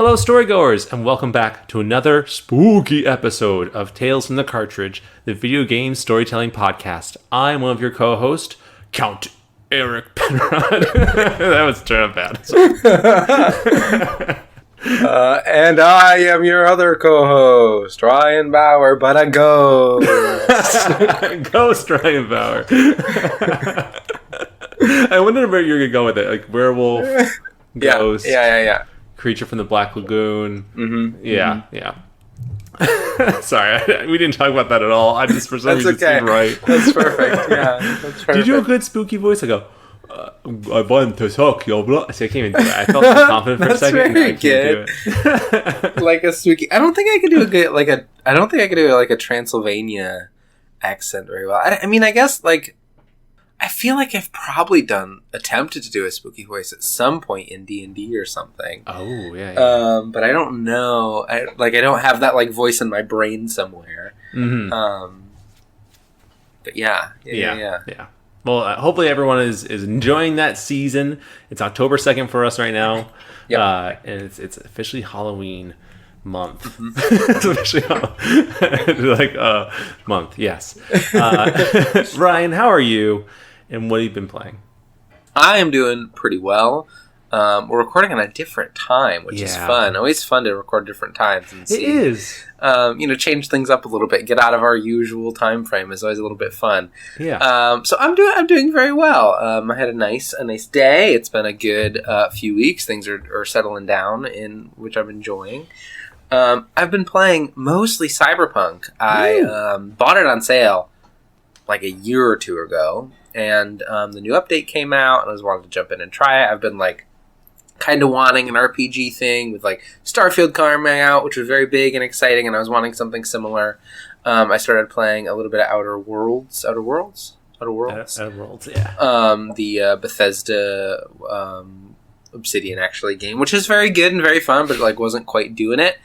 Hello, storygoers, and welcome back to another spooky episode of Tales from the Cartridge, the video game storytelling podcast. I'm one of your co-hosts, Count Eric Penrod. That was turned bad. And I am your other co-host, Ryan Bauer, but a ghost. Ghost Ryan Bauer. I wondered where you were going to go with it, like werewolf, ghost. Yeah. Creature from the Black Lagoon. Mm-hmm. Yeah. Sorry, we didn't talk about that at all. I just for some reason seemed right. That's perfect. Yeah, that's perfect. Did you do a good spooky voice? I go, I want to talk, yo, bro. See, I can't even do it. I felt so confident for a second. Very good. Like a spooky. I don't think I could do a good I don't think I could do like a Transylvania accent very well. I mean, I guess like. I feel like I've probably attempted to do a spooky voice at some point in D&D or something. Oh, yeah. But I don't know. I don't have that like voice in my brain somewhere. Mm-hmm. But yeah. Well, hopefully everyone is enjoying that season. It's October 2nd for us right now. Yep. And it's officially Halloween month. Mm-hmm. It's officially month, yes. Ryan, how are you? And what have you been playing? I am doing pretty well. We're recording on a different time, which is fun. Always fun to record different times and see. It is. Change things up a little bit. Get out of our usual time frame is always a little bit fun. Yeah. So I'm doing very well. I had a nice day. It's been a good few weeks. Things are settling down, in which I'm enjoying. I've been playing mostly Cyberpunk. I bought it on sale like a year or two ago, and the new update came out, and I was wanting to jump in and try it. I've been like kind of wanting an RPG thing with like Starfield coming out, which was very big and exciting, and I was wanting something similar. I started playing a little bit of Outer Worlds, yeah. The Bethesda Obsidian actually game, which is very good and very fun, but like wasn't quite doing it.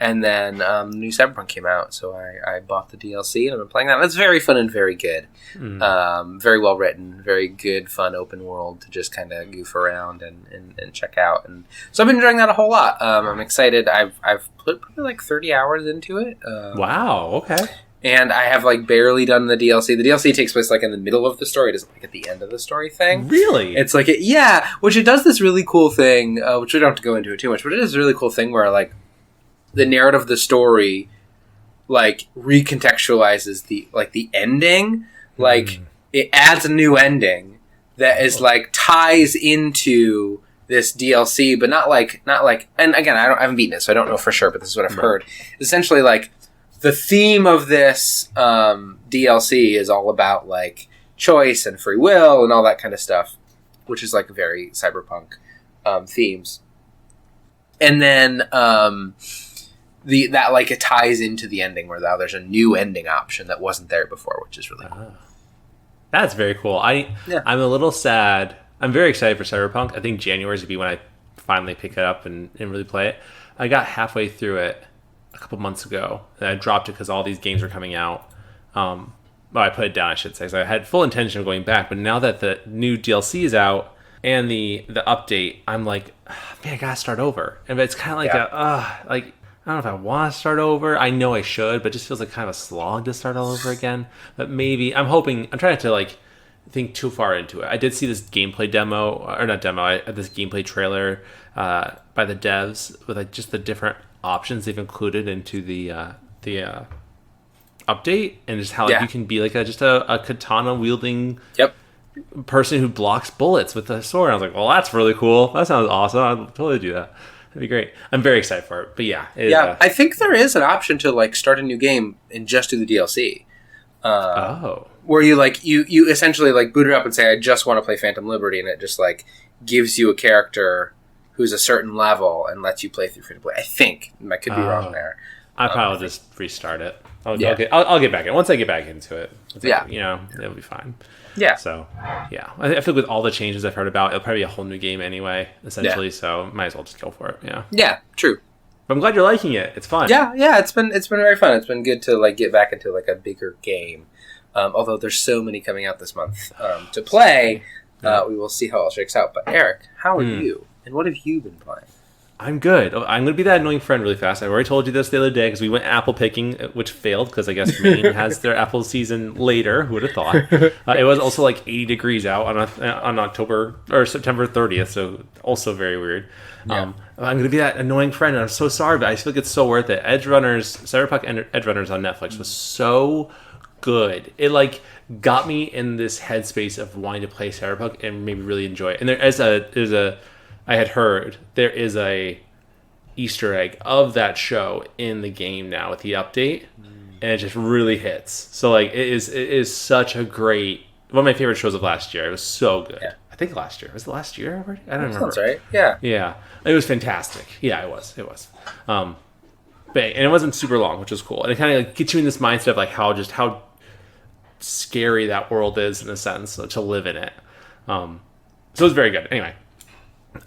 And then the new Cyberpunk came out, so I bought the DLC and I've been playing that. And it's very fun and very good. Very well written, very good, fun open world to just kind of goof around and check out. And so I've been enjoying that a whole lot. I'm excited. I've put probably like 30 hours into it. Wow, okay. And I have like barely done the DLC. The DLC takes place like in the middle of the story. It isn't like at the end of the story thing. Really? It's like, which it does this really cool thing, which we don't have to go into it too much, but it is a really cool thing where like the narrative of the story like recontextualizes the ending. Like it adds a new ending that is like ties into this DLC, but not like, and again, I haven't beaten it, so I don't know for sure, but this is what I've heard. Essentially, like, the theme of this DLC is all about like choice and free will and all that kind of stuff, which is like very cyberpunk themes. And then that like it ties into the ending where now there's a new ending option that wasn't there before, which is really cool. That's very cool. I'm a little sad. I'm very excited for Cyberpunk. I think January is going to be when I finally pick it up and really play it. I got halfway through it a couple months ago, and I dropped it because all these games were coming out. Well, I put it down, I should say. So I had full intention of going back, but now that the new DLC is out and the update, I'm like, man, I gotta start over. And it's kind of like I don't know if I want to start over. I know I should, but it just feels like kind of a slog to start all over again. But maybe I'm trying to like think too far into it. I did see this gameplay this gameplay trailer by the devs with like just the different options they've included into the update, and just how like, you can be like just a katana wielding person who blocks bullets with a sword. I was like, well, that's really cool. That sounds awesome. I'd totally do that. That'd be great. I'm very excited for it. But I think there is an option to like start a new game and just do the DLC. Where you like you essentially like boot it up and say, I just want to play Phantom Liberty, and it just like gives you a character who's a certain level and lets you play through free to play. I think I could be wrong there. I probably will just restart it. I'll get back in. Once I get back into it, it'll be fine. Yeah. So, yeah. I feel with all the changes I've heard about, it'll probably be a whole new game anyway, essentially. Yeah. So, might as well just go for it. Yeah. Yeah, true. But I'm glad you're liking it. It's fun. Yeah. It's been very fun. It's been good to like get back into like a bigger game. Although there's so many coming out this month to play, we will see how it all shakes out. But Eric, how are you? And what have you been playing? I'm good. I'm going to be that annoying friend really fast. I already told you this the other day because we went apple picking, which failed because I guess Maine has their apple season later. Who would have thought? It was also like 80 degrees out on October or September 30th, so also very weird. Yeah. I'm going to be that annoying friend, and I'm so sorry, but I feel like it's so worth it. Cyberpunk Edge Runners on Netflix was so good. It like got me in this headspace of wanting to play Cyberpunk and maybe really enjoy it. And I had heard there is a Easter egg of that show in the game now with the update, and it just really hits. So like it is such a great, one of my favorite shows of last year. It was so good. Yeah. I think last year was it last year already? I don't remember. Sounds right. Yeah. Yeah, it was fantastic. Yeah, it was. And it wasn't super long, which was cool. And it kind of like gets you in this mindset of like how scary that world is in a sense to live in it. So it was very good. Anyway.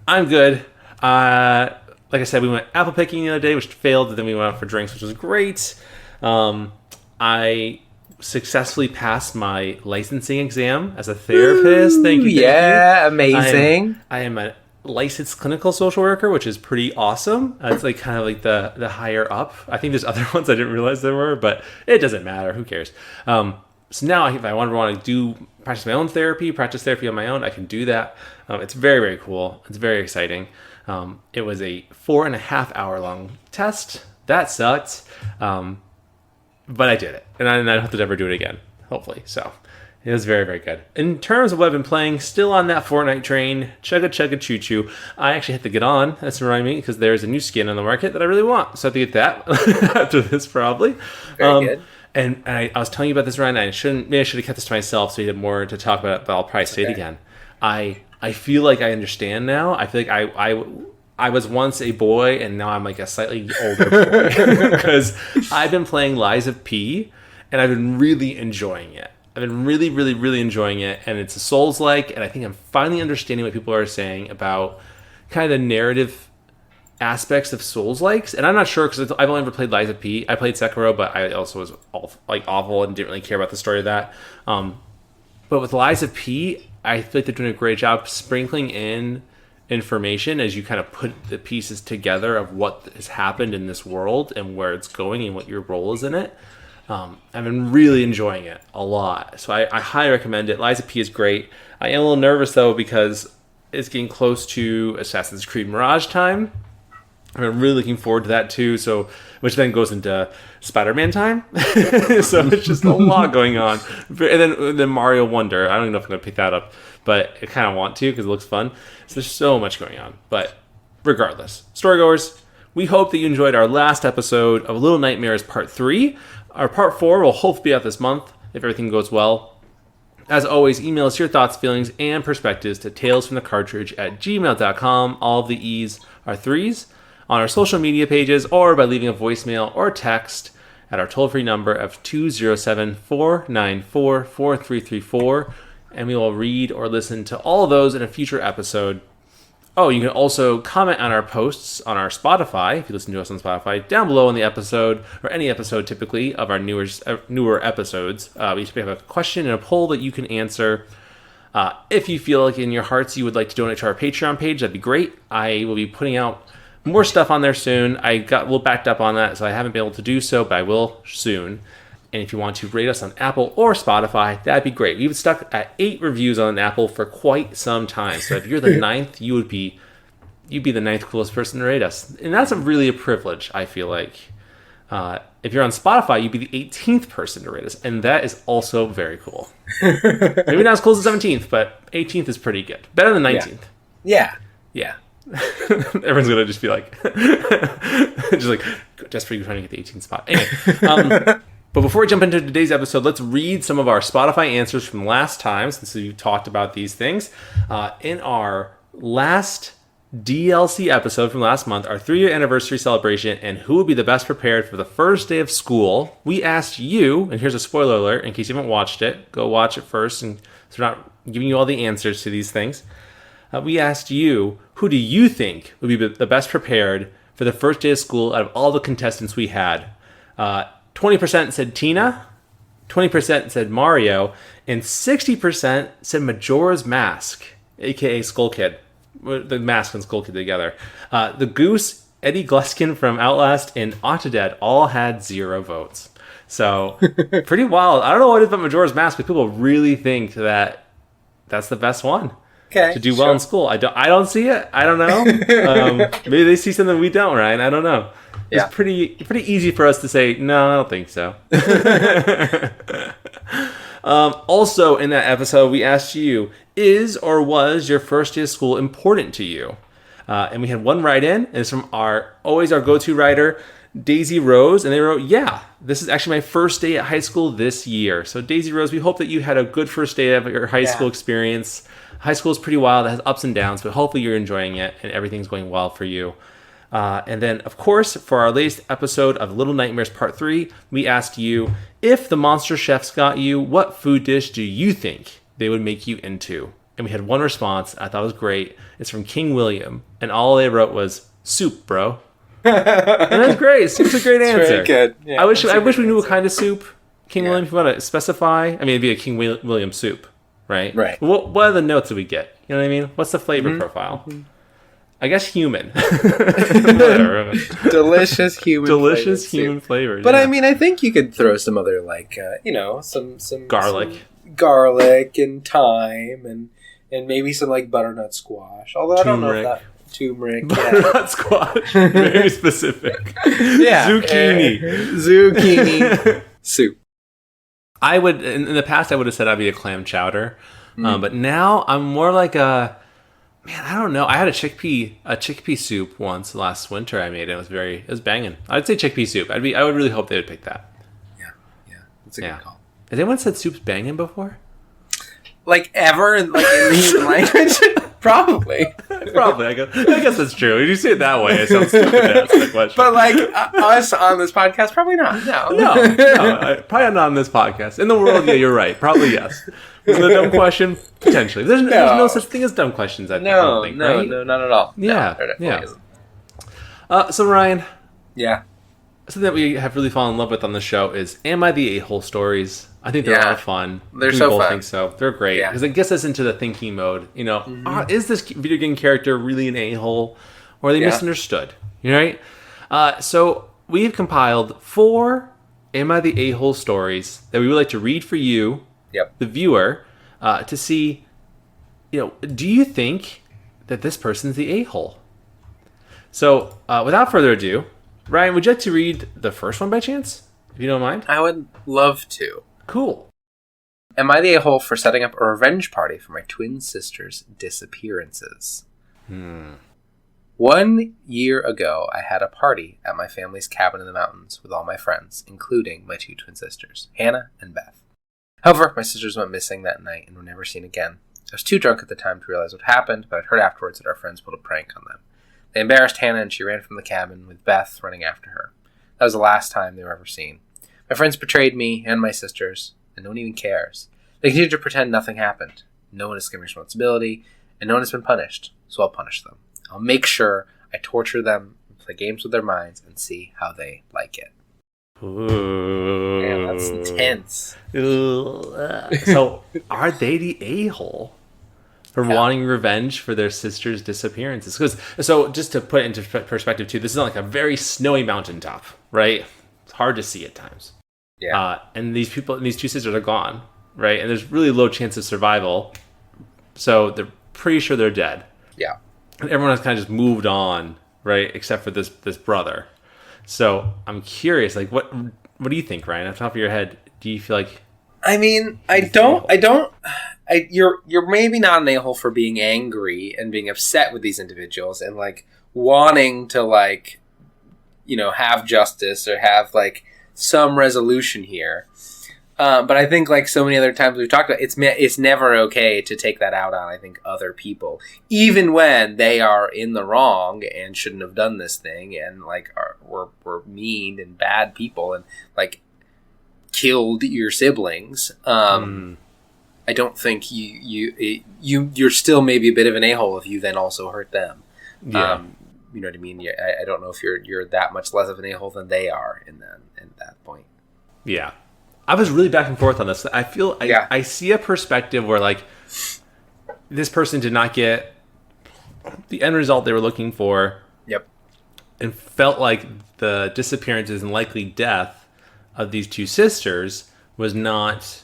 I'm good. Like I said, we went apple picking the other day, which failed, and then we went out for drinks, which was great. I successfully passed my licensing exam as a therapist. Thank you. Yeah, amazing. I am a licensed clinical social worker, which is pretty awesome. It's like kind of like the higher up. I think there's other ones I didn't realize there were, but it doesn't matter. Who cares? So now if I want to practice my own therapy, practice therapy on my own, I can do that. It's very, very cool. It's very exciting. It was a 4.5 hour long test. That sucked. But I did it. And I don't have to ever do it again, hopefully. So it was very, very good. In terms of what I've been playing, still on that Fortnite train, chugga chugga choo choo. I actually have to get on. That's reminding me because there's a new skin on the market that I really want. So I have to get that after this probably. Very good. And I was telling you about this, Ryan. I should have kept this to myself so you had more to talk about, but I'll probably say it again. I feel like I understand now. I feel like I was once a boy, and now I'm like a slightly older boy. Because I've been playing Lies of P, and I've been really enjoying it. I've been really, really, really enjoying it. And it's a Souls-like, and I think I'm finally understanding what people are saying about kind of the narrative aspects of Souls-likes, and I'm not sure because I've only ever played Lies of P. I played Sekiro, but I also was awful and didn't really care about the story of that. But with Lies of P, I feel like they're doing a great job sprinkling in information as you kind of put the pieces together of what has happened in this world and where it's going and what your role is in it. I've been really enjoying it a lot, so I highly recommend it. Lies of P is great. I am a little nervous though because it's getting close to Assassin's Creed Mirage time. I'm really looking forward to that too. So, which then goes into Spider-Man time. So it's just a lot going on. And then Mario Wonder. I don't even know if I'm going to pick that up, but I kind of want to because it looks fun. So there's so much going on. But regardless, storygoers, we hope that you enjoyed our last episode of Little Nightmares Part 3. Our Part 4 will hopefully be out this month if everything goes well. As always, email us your thoughts, feelings, and perspectives to talesfromthecartridge@gmail.com. All of the E's are 3's. On our social media pages, or by leaving a voicemail or text at our toll-free number of 207-494-4334, and we will read or listen to all of those in a future episode. Oh, you can also comment on our posts on our Spotify, if you listen to us on Spotify, down below in the episode, or any episode typically of our newer episodes. We have a question and a poll that you can answer. If you feel like in your hearts you would like to donate to our Patreon page, that'd be great. I will be putting out more stuff on there soon. I got a little backed up on that, so I haven't been able to do so, but I will soon. And if you want to rate us on Apple or Spotify, that'd be great. We've stuck at 8 reviews on Apple for quite some time. So if you're the 9th, you'd be the 9th coolest person to rate us. And that's really a privilege, I feel like. If you're on Spotify, you'd be the 18th person to rate us. And that is also very cool. Maybe not as cool as the 17th, but 18th is pretty good. Better than 19th. Yeah. Yeah. Everyone's gonna just be like just for you trying to get the 18th spot. Anyway, but before we jump into today's episode, let's read some of our Spotify answers from last time, since we talked about these things. In our last DLC episode from last month, our 3-year anniversary celebration, and who would be the best prepared for the first day of school, we asked you, and here's a spoiler alert in case you haven't watched it, go watch it first, and so we're not giving you all the answers to these things. We asked you, who do you think would be the best prepared for the first day of school out of all the contestants we had? 20% said Tina, 20% said Mario, and 60% said Majora's Mask, aka Skull Kid. the mask and Skull Kid together. The Goose, Eddie Gluskin from Outlast, and Autodead all had 0 votes. So pretty wild. I don't know what it is about Majora's Mask, but people really think that that's the best one. Okay, to do well in school. I don't see it. I don't know. Maybe they see something we don't, Ryan. I don't know. It's pretty easy for us to say, no, I don't think so. Also, in that episode, we asked you, is or was your first day of school important to you? And we had one write-in. And it's from our go-to writer, Daisy Rose. And they wrote, yeah, this is actually my first day at high school this year. So Daisy Rose, we hope that you had a good first day of your high school experience. High school is pretty wild. It has ups and downs, but hopefully you're enjoying it and everything's going well for you. And then, of course, for our latest episode of Little Nightmares Part 3, we asked you, if the monster chefs got you, what food dish do you think they would make you into? And we had one response I thought was great. It's from King William. And all they wrote was, soup, bro. And that's great. Soup's a great answer. Very good. Yeah, I wish we knew what kind of soup. King William, if you want to specify. I mean, it'd be a King William soup. Right. What are the notes that we get? You know what I mean? What's the flavor profile? Mm-hmm. I guess human. Delicious human flavor. But I mean, I think you could throw some other some garlic, and thyme, and maybe some like butternut squash. Although I don't know if that turmeric. Butternut squash. Very specific. Yeah. Zucchini soup. I would, in the past, I would have said I'd be a clam chowder, but now I'm more like I don't know. I had a chickpea soup once last winter. I made it. It was banging. I'd say chickpea soup. I would really hope they would pick that. Yeah, that's a good call. Has anyone said soup's banging before? Like ever, in the human language? Probably. I guess that's true. If you say it that way, it sounds stupid to ask the question. But us on this podcast, probably not. No, probably not on this podcast. In the world, yeah, you're right. Probably yes. Is it a dumb question? Potentially. There's no such thing as dumb questions. I don't think, right? No, not at all. Yeah, no, yeah. So Ryan, yeah, something that we have really fallen in love with on the show is "Am I the A-hole?" stories. I think they're a lot of fun. They're so fun. I think so. They're great because it gets us into the thinking mode. You know, is this video game character really an a-hole, or are they misunderstood? You know, right? So we've compiled 4 "Am I the A-hole?" stories that we would like to read for you, the viewer, to see. Do you think that this person's the a-hole? So without further ado, Ryan, would you like to read the first one by chance, if you don't mind? I would love to. Cool. Am I the a-hole for setting up a revenge party for my twin sister's disappearances? 1 year ago, I had a party at my family's cabin in the mountains with all my friends, including my 2 twin sisters, Hannah and Beth. However, my sisters went missing that night and were never seen again. I was too drunk at the time to realize what happened, but I'd heard afterwards that our friends pulled a prank on them. They embarrassed Hannah and she ran from the cabin with Beth running after her. That was the last time they were ever seen. My friends betrayed me and my sisters, and no one even cares. They continue to pretend nothing happened. No one is taking responsibility, and no one has been punished, so I'll punish them. I'll make sure I torture them, and play games with their minds, and see how they like it. Ooh. Man, that's intense. So, are they the a-hole for wanting revenge for their sister's disappearances? So, just to put it into perspective, too, this is like a very snowy mountaintop, right? It's hard to see at times. Yeah. And these 2 sisters are gone, right? And there's really low chance of survival. So they're pretty sure they're dead. Yeah. And everyone has kind of just moved on, right? Except for this brother. So I'm curious, like, what do you think, Ryan? Off the top of your head, do you feel like? I mean, you're maybe not an a-hole for being angry and being upset with these individuals and like wanting to like, have justice or have like some resolution here. But I think like so many other times we've talked about, it's never okay to take that out on, I think, other people, even when they are in the wrong and shouldn't have done this thing and like were mean and bad people and like killed your siblings. I don't think you're still maybe a bit of an a-hole if you then also hurt them. Yeah. You know what I mean? I don't know if you're that much less of an a-hole than they are in that point. Yeah. I was really back and forth on this. I feel I see a perspective where like this person did not get the end result they were looking for. Yep. And felt like the disappearances and likely death of these two sisters was not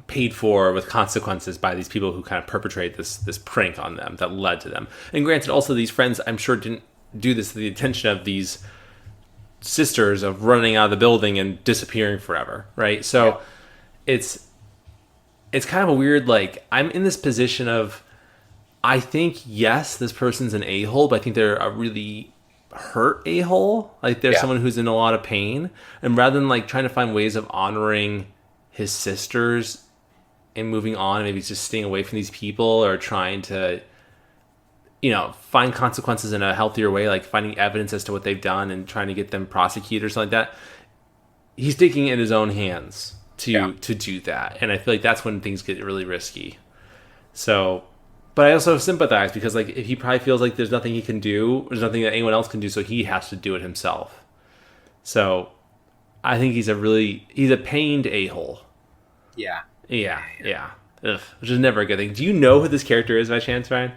paid for with consequences by these people who kind of perpetrate this prank on them that led to them. And granted, also these friends, I'm sure, didn't do this to the attention of these sisters of running out of the building and disappearing forever, right? So it's kind of a weird, like, I'm in this position of, I think, yes, this person's an a-hole, but I think they're a really hurt a-hole. Like, they're someone who's in a lot of pain. And rather than, like, trying to find ways of honoring his sisters and moving on, maybe just staying away from these people or trying to, you know, find consequences in a healthier way, like finding evidence as to what they've done and trying to get them prosecuted or something like that, he's taking it in his own hands to do that. And I feel like that's when things get really risky. So, but I also sympathize because, like, if he probably feels like there's nothing he can do, there's nothing that anyone else can do, so he has to do it himself. So I think he's a pained a-hole. Yeah. Ugh, which is never a good thing. Do you know who this character is by chance, Ryan?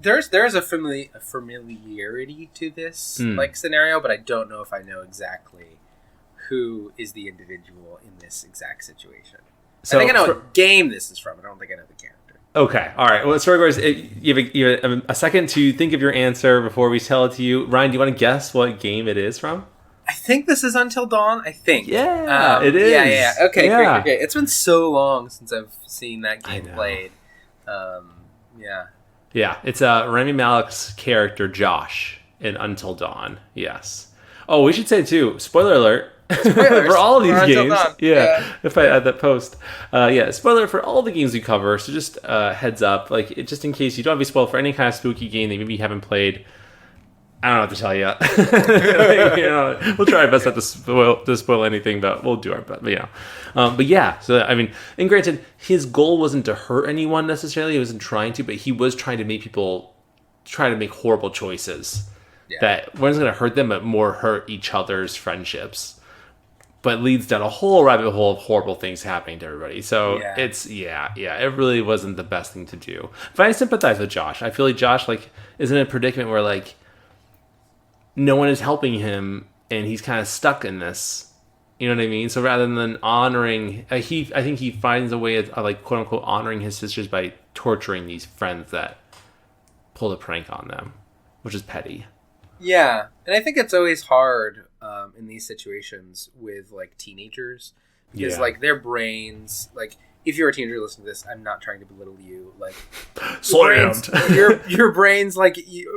There's a familiarity to this like scenario, but I don't know if I know exactly who is the individual in this exact situation. So I think I know what game this is from. I don't think I know the character. Okay, all right. Well, Storygoers, you have a second to think of your answer before we tell it to you. Ryan, do you want to guess what game it is from? I think this is Until Dawn. I think. Yeah, it is. Yeah. Okay, great. It's been so long since I've seen that game played. Yeah, it's Rami Malek's character Josh in Until Dawn. Yes. Oh, we should say too. Spoiler alert for all of these games. Yeah, if I add that post. Spoiler for all the games we cover. So just heads up, like just in case you don't want to be spoiled for any kind of spooky game that maybe you haven't played. I don't know what to tell you. We'll try our best not to spoil anything, but we'll do our best. So I mean, and granted, his goal wasn't to hurt anyone necessarily. He wasn't trying to, but he was trying to make people try to make horrible choices that wasn't going to hurt them, but more hurt each other's friendships. But leads down a whole rabbit hole of horrible things happening to everybody. So it really wasn't the best thing to do. But I sympathize with Josh. I feel like Josh is in a predicament where no one is helping him, and he's kind of stuck in this. You know what I mean? So rather than honoring, I think he finds a way of quote unquote honoring his sisters by torturing these friends that pulled a prank on them, which is petty. Yeah, and I think it's always hard in these situations with teenagers because their brains if you're a teenager listening to this, I'm not trying to belittle you. Slammed. Your brains,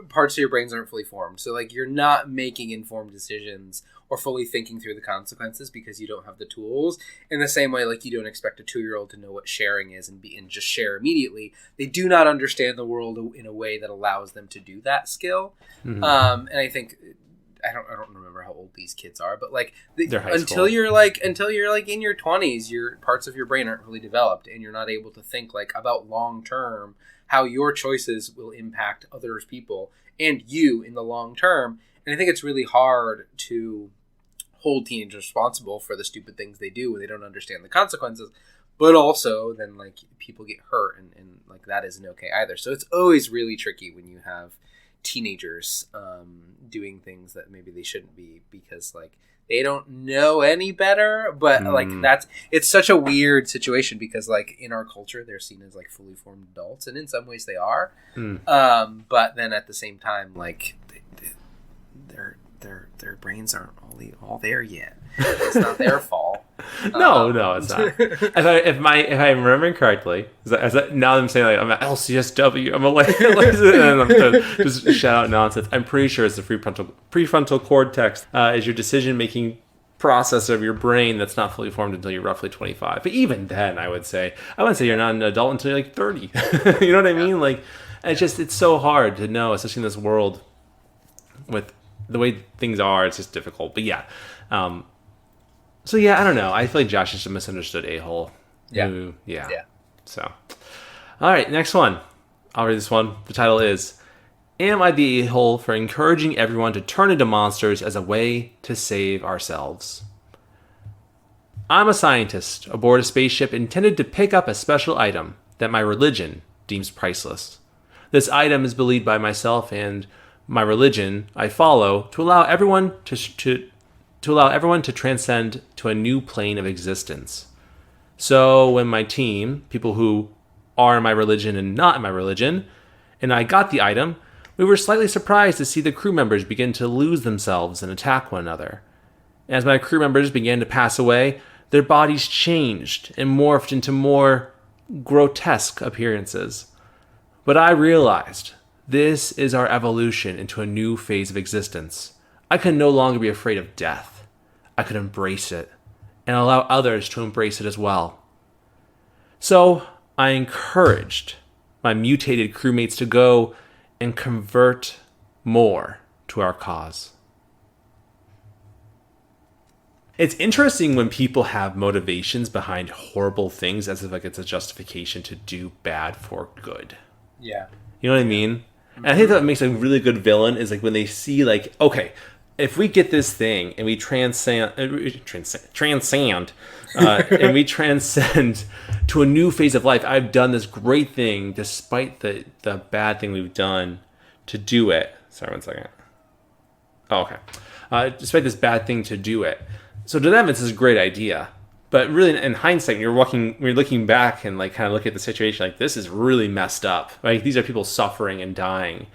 parts of your brains aren't fully formed. So, you're not making informed decisions or fully thinking through the consequences because you don't have the tools. In the same way, you don't expect a 2-year-old to know what sharing is and just share immediately. They do not understand the world in a way that allows them to do that skill. Mm-hmm. And I think... I don't remember how old these kids are, but until you're in your 20s, your parts of your brain aren't really developed, and you're not able to think about long term how your choices will impact others, people, and you in the long term. And I think it's really hard to hold teenagers responsible for the stupid things they do when they don't understand the consequences. But also, then people get hurt, and that isn't okay either. So it's always really tricky when you have teenagers doing things that maybe they shouldn't be because they don't know any better, but it's such a weird situation because in our culture they're seen as fully formed adults, and in some ways they are, but then at the same time their brains aren't all there yet. It's not their fault. No, it's not. If I'm remembering correctly, now I'm saying I'm an LCSW, I'm a and I'm to just shout out nonsense. I'm pretty sure it's the prefrontal cortex is your decision making process of your brain that's not fully formed until you're roughly 25. But even then, I wouldn't say you're not an adult until you're 30. You know what I mean? It's so hard to know, especially in this world with the way things are. It's just difficult. But yeah. So yeah, I don't know. I feel like Josh is a misunderstood a-hole. Yeah. So, all right, next one. I'll read this one. The title is, Am I the a-hole for encouraging everyone to turn into monsters as a way to save ourselves? I'm a scientist aboard a spaceship intended to pick up a special item that my religion deems priceless. This item is believed by myself and my religion I follow to allow everyone to transcend to a new plane of existence. So when my team, people who are in my religion and not in my religion, and I got the item, we were slightly surprised to see the crew members begin to lose themselves and attack one another. As my crew members began to pass away, their bodies changed and morphed into more grotesque appearances. But I realized this is our evolution into a new phase of existence. I could no longer be afraid of death. I could embrace it and allow others to embrace it as well. So I encouraged my mutated crewmates to go and convert more to our cause. It's interesting when people have motivations behind horrible things as if like it's a justification to do bad for good. Yeah. You know what I mean? And I think that makes a really good villain is like when they see like, okay, if we get this thing and we transcend and we transcend to a new phase of life, I've done this great thing despite the bad thing we've done to do it. Sorry, 1 second. Oh, okay. Despite this bad thing to do it. So to them, it's this great idea. But really, in hindsight, when you're looking back and like kind of look at the situation, like this is really messed up. Like these are people suffering and dying,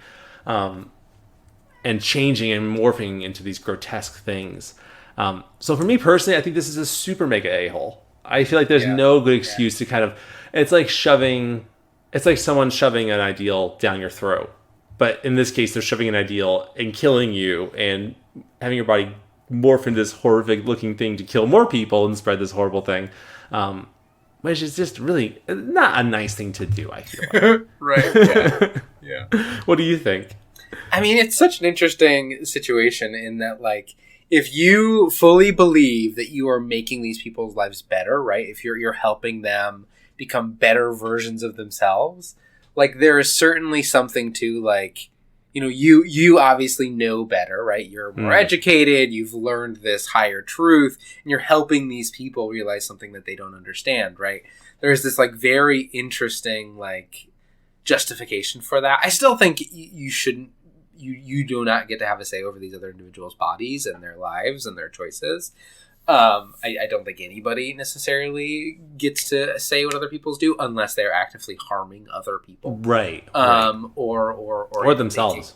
and changing and morphing into these grotesque things. So for me personally, I think this is a super mega a-hole. I feel like there's no good excuse to kind of. It's like someone shoving an ideal down your throat. But in this case, they're shoving an ideal and killing you and having your body morph into this horrific looking thing to kill more people and spread this horrible thing, which is just really not a nice thing to do, I feel like. Right. Yeah. What do you think? I mean, it's such an interesting situation in that, like, if you fully believe that you are making these people's lives better, right? If you're helping them become better versions of themselves, like, there is certainly something to, like, you know, you obviously know better, right? You're more educated, you've learned this higher truth, and you're helping these people realize something that they don't understand, right? There's this, like, very interesting, like, justification for that. I still think you shouldn't, you do not get to have a say over these other individuals' bodies and their lives and their choices. I don't think anybody necessarily gets to say what other people do unless they're actively harming other people, right? Or themselves,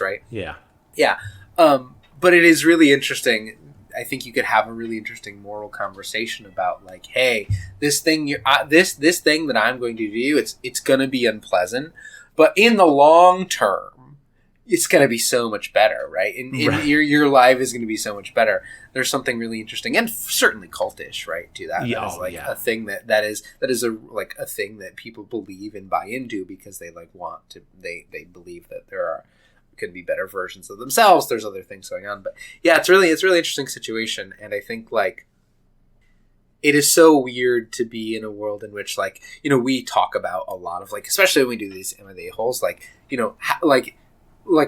right? Yeah. But it is really interesting. I think you could have a really interesting moral conversation about, like, hey, this thing this thing that I'm going to do, it's going to be unpleasant, but in the long term, it's going to be so much better, right? Right. Your life is going to be so much better. There's something really interesting and certainly cultish, right, to that. Yeah, that is like a thing that is a thing that people believe and buy into because they like want to. They believe that could be better versions of themselves. There's other things going on, but yeah, it's really interesting situation, and I think like it is so weird to be in a world in which, like, you know, we talk about a lot of, like, especially when we do these M&A holes, like, you know, like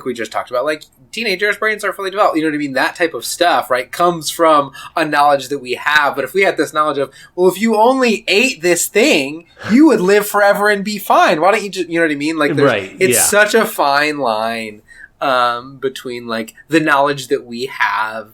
we just talked about, like, teenagers' brains are fully developed. You know what I mean? That type of stuff, right, comes from a knowledge that we have. But if we had this knowledge of, well, if you only ate this thing, you would live forever and be fine. Why don't you just, you know what I mean? Like, it's such a fine line between, like, the knowledge that we have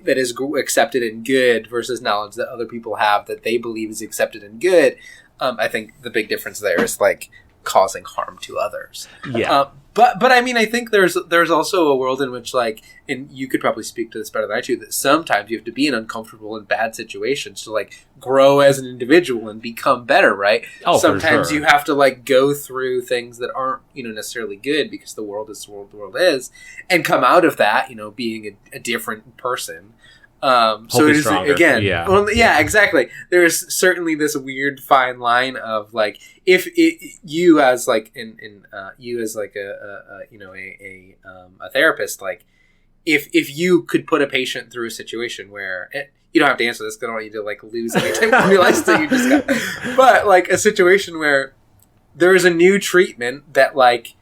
that is accepted and good versus knowledge that other people have that they believe is accepted and good. I think the big difference there is, like, causing harm to others. Yeah. But I mean, I think there's also a world in which, like, and you could probably speak to this better than I do, that sometimes you have to be in uncomfortable and bad situations to, like, grow as an individual and become better, right? Oh, sometimes for sure. You have to, like, go through things that aren't, you know, necessarily good because the world is the world is, and come out of that, you know, being a different person. So it is stronger. Again, yeah, exactly. There's certainly this weird fine line of, like, if you as like you as like a therapist, like, if you could put a patient through a situation where you don't have to answer this because I don't want you to, like, lose any type of realize that you just got, but, like, a situation where there is a new treatment that, like,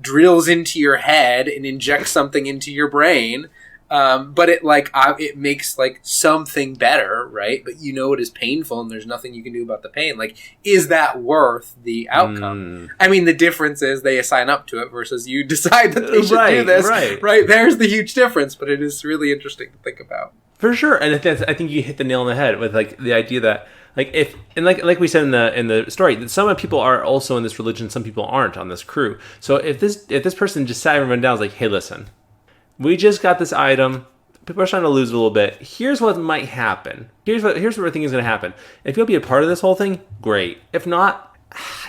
drills into your head and injects something into your brain. But it makes like something better, right? But you know it is painful, and there's nothing you can do about the pain. Like, is that worth the outcome? I mean, the difference is they sign up to it versus you decide that they should do this. Right. There's the huge difference, but it is really interesting to think about. For sure, and I think you hit the nail on the head with like the idea that like we said in the story, some people are also in this religion, some people aren't on this crew. So if this person just sat everyone down, was like, hey, listen, we just got this item. People are trying to lose a little bit. Here's what might happen. Here's what we think is going to happen. If you'll be a part of this whole thing, great. If not,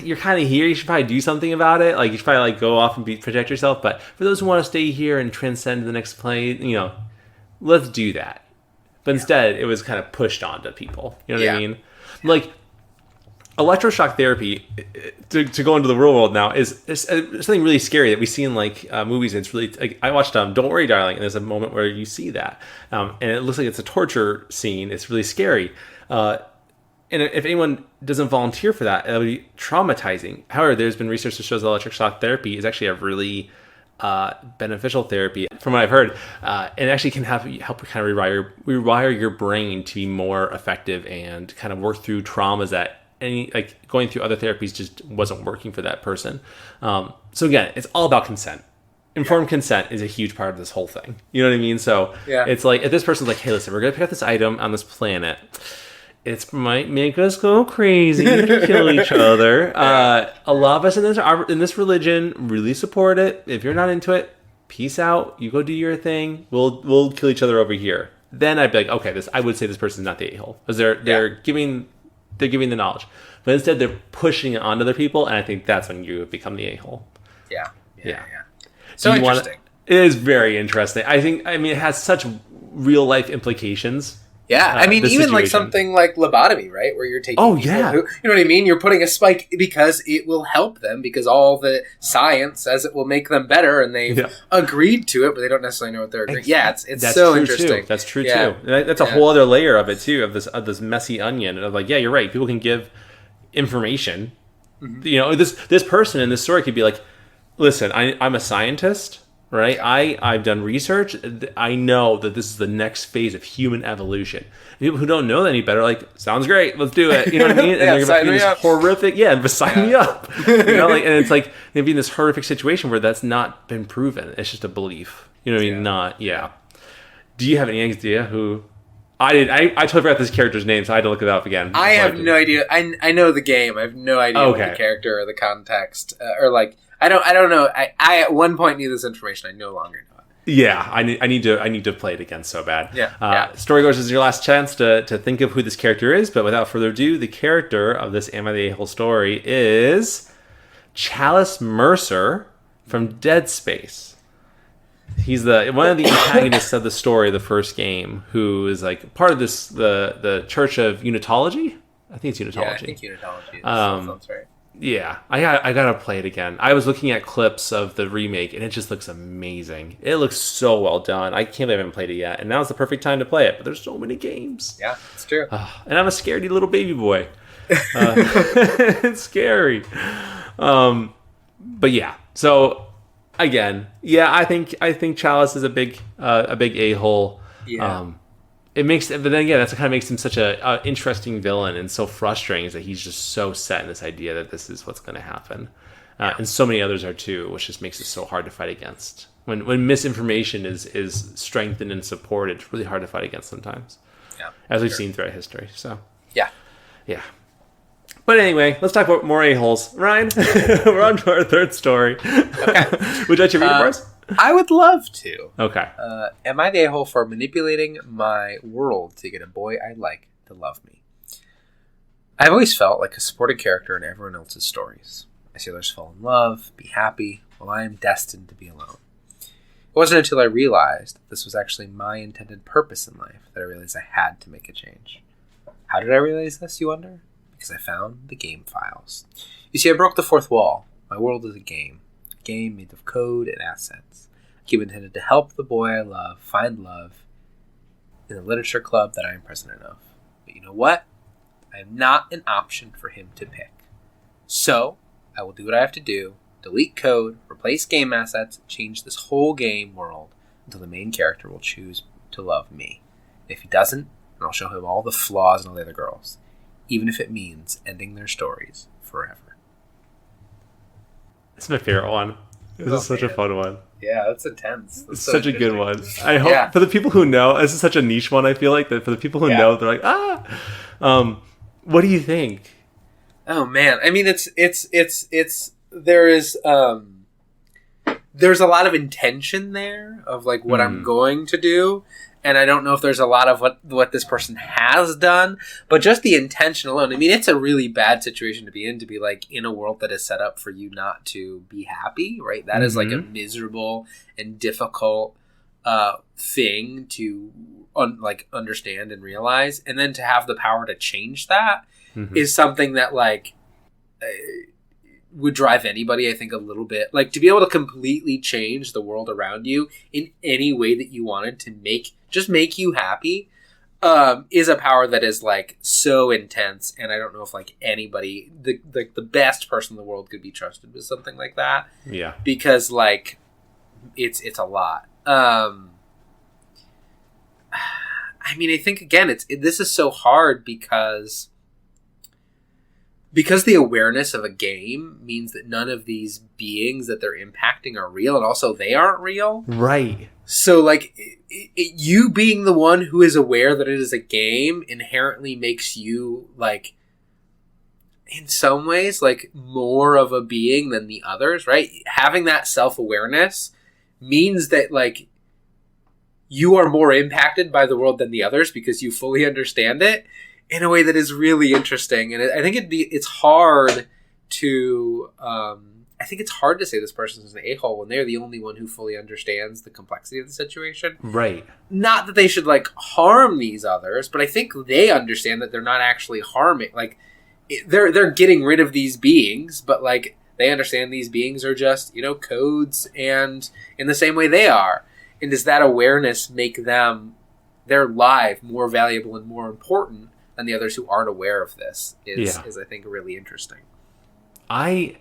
you're kind of here. You should probably do something about it. Like, you should probably like go off and protect yourself. But for those who want to stay here and transcend to the next plane, let's do that. But instead, it was kind of pushed onto people. You know what I mean? Like, electroshock therapy, to go into the real world now, is something really scary that we see in like movies. And it's really like, I watched Don't Worry, Darling, and there's a moment where you see that, and it looks like it's a torture scene. It's really scary, and if anyone doesn't volunteer for that, it'll be traumatizing. However, there's been research that shows that electric shock therapy is actually a really beneficial therapy, from what I've heard, and actually can help kind of rewire your brain to be more effective and kind of work through traumas that going through other therapies just wasn't working for that person. So again, it's all about consent. Informed consent is a huge part of this whole thing. You know what I mean? So it's like, if this person's like, hey, listen, we're gonna pick up this item on this planet. It might make us go crazy to kill each other. A lot of us in this religion really support it. If you're not into it, peace out. You go do your thing. We'll kill each other over here. Then I'd be like, okay, I would say this person's not the a-hole, because they're giving the knowledge, but instead they're pushing it onto other people, and I think that's when you become the a-hole. Yeah. So interesting. It is very interesting. I mean, it has such real life implications. Yeah, I mean, even like something like lobotomy, right? Where you're taking you know what I mean? You're putting a spike because it will help them, because all the science says it will make them better, and they've agreed to it, but they don't necessarily know what they're agreeing. Yeah, it's so interesting. That's true too. That's a whole other layer of it too, of this messy onion of like, yeah, you're right. People can give information. Mm-hmm. This person in this story could be like, listen, I'm a scientist. Right, I've done research. I know that this is the next phase of human evolution. People who don't know any better, like, sounds great, let's do it. You know what I mean? And they're going to be this horrific, sign me up. And it's like they'd be in this horrific situation where that's not been proven. It's just a belief. You know what I mean? Do you have any idea who? I totally forgot this character's name, so I had to look it up again. I have no idea. I know the game. I have no idea what the character or the context or like. I don't know. I at one point knew this information. I no longer know it. Yeah, I need to play it again so bad. Storygoers, is your last chance to think of who this character is. But without further ado, the character of this Am I the A-hole story is Chalice Mercer from Dead Space. He's one of the antagonists of the story of the first game, who is like part of the Church of Unitology. I think it's Unitology. Yeah, I think Unitology sounds right. Yeah, I gotta play it again. I was looking at clips of the remake, and it just looks amazing. It looks so well done. I can't believe I haven't played it yet, and now's the perfect time to play it. But there's so many games. Yeah, it's true. And I'm a scaredy little baby boy. It's scary. But yeah. So again, I think Chalice is a big a-hole. Yeah. But then again, that's what kind of makes him such a interesting villain, and so frustrating is that he's just so set in this idea that this is what's going to happen, and so many others are too, which just makes it so hard to fight against. When misinformation is strengthened and supported, it's really hard to fight against sometimes, as we've seen throughout history. So yeah. But anyway, let's talk about more a-holes. Ryan, we're on to our third story. Okay. Would you like to read it for us? I would love to. Okay. Am I the a-hole for manipulating my world to get a boy I like to love me? I've always felt like a supported character in everyone else's stories. I see others fall in love, be happy, while I am destined to be alone. It wasn't until I realized that this was actually my intended purpose in life that I realized I had to make a change. How did I realize this, you wonder? Because I found the game files. You see, I broke the fourth wall. My world is a game made of code and assets. A game intended to help the boy I love find love in the literature club that I am president of. But you know what? I am not an option for him to pick. So, I will do what I have to do, delete code, replace game assets, change this whole game world until the main character will choose to love me. If he doesn't, then I'll show him all the flaws in all the other girls, even if it means ending their stories forever. It's my favorite one. This is such a fun one. Yeah, that's intense. It's such a good one. I hope for the people who know, this is such a niche one. I feel like that for the people who know, they're like, what do you think? Oh man, I mean, there's a lot of intention there of like what I'm going to do, and I don't know if there's a lot of what this person has done, but just the intention alone. I mean, it's a really bad situation to be like in a world that is set up for you not to be happy, right? That is like a miserable and difficult thing to understand and realize, and then to have the power to change that is something that like would drive anybody, I think, a little bit. Like, to be able to completely change the world around you in any way that you wanted to make you happy is a power that is like so intense, and I don't know if like anybody, the best person in the world, could be trusted with something like that. Yeah, because like it's a lot. I mean, I think again, this is so hard because the awareness of a game means that none of these beings that they're impacting are real, and also they aren't real. Right. So, like, you being the one who is aware that it is a game inherently makes you, like, in some ways, like, more of a being than the others, right? Having that self-awareness means that, like, you are more impacted by the world than the others because you fully understand it in a way that is really interesting. And I think it's hard to say this person is an a-hole when they're the only one who fully understands the complexity of the situation. Right. Not that they should like harm these others, but I think they understand that they're not actually harming. Like they're getting rid of these beings, but like they understand these beings are just, codes, and in the same way they are. And does that awareness make their life more valuable and more important than the others who aren't aware of this is I think really interesting. I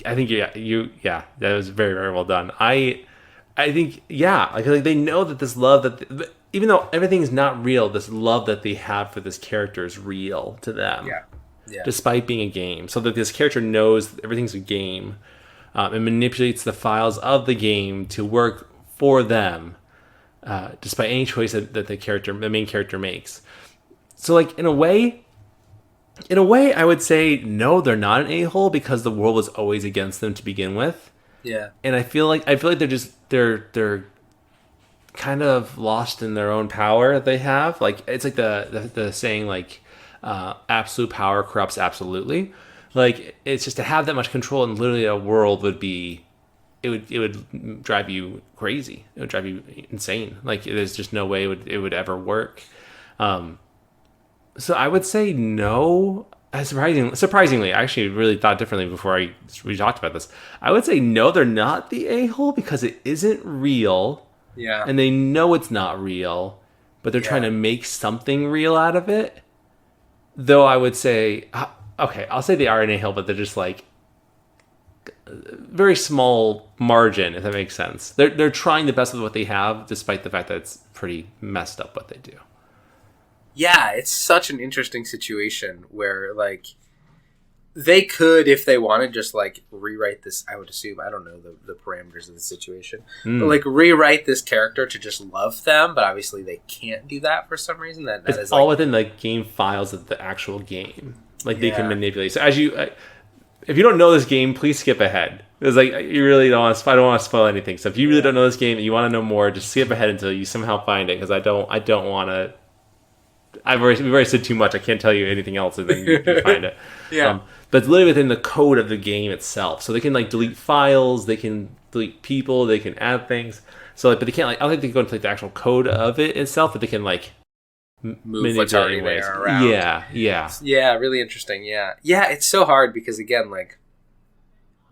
think that was very, very well done. I think like they know that this love that even though everything is not real, this love that they have for this character is real to them. Yeah. Despite being a game, so that this character knows that everything's a game and manipulates the files of the game to work for them, despite any choice that the main character makes. So, like, in a way, I would say no, they're not an a-hole because the world was always against them to begin with. Yeah, and I feel like they're kind of lost in their own power that they have. Like, it's like the saying, like, absolute power corrupts absolutely. Like, it's just to have that much control in literally a world would drive you crazy. It would drive you insane. Like, there's just no way it would ever work. So I would say no. Surprisingly, I actually really thought differently before we talked about this. I would say no, they're not the a-hole because it isn't real. Yeah. And they know it's not real, but they're trying to make something real out of it. Though I would say, okay, I'll say they are an a-hole, but they're just like very small margin, if that makes sense. They're trying the best with what they have, despite the fact that it's pretty messed up what they do. Yeah, it's such an interesting situation where, like, they could, if they wanted, just, like, rewrite this, I would assume, I don't know the parameters of the situation, but, like, rewrite this character to just love them, but obviously they can't do that for some reason. That it's is all like, within the game files of the actual game. Like, they can manipulate. So, if you don't know this game, please skip ahead. It's like, you really don't want to, I don't want to spoil anything. So if you really don't know this game and you want to know more, just skip ahead until you somehow find it, because I don't want to. We've already said too much. I can't tell you anything else, and then you find it. But it's literally within the code of the game itself. So they can like delete files, they can delete people, they can add things. So, but they can't like. I don't think they can go into like the actual code of it itself, but they can like move what's already there around. Yeah. Really interesting. Yeah. It's so hard because again, like,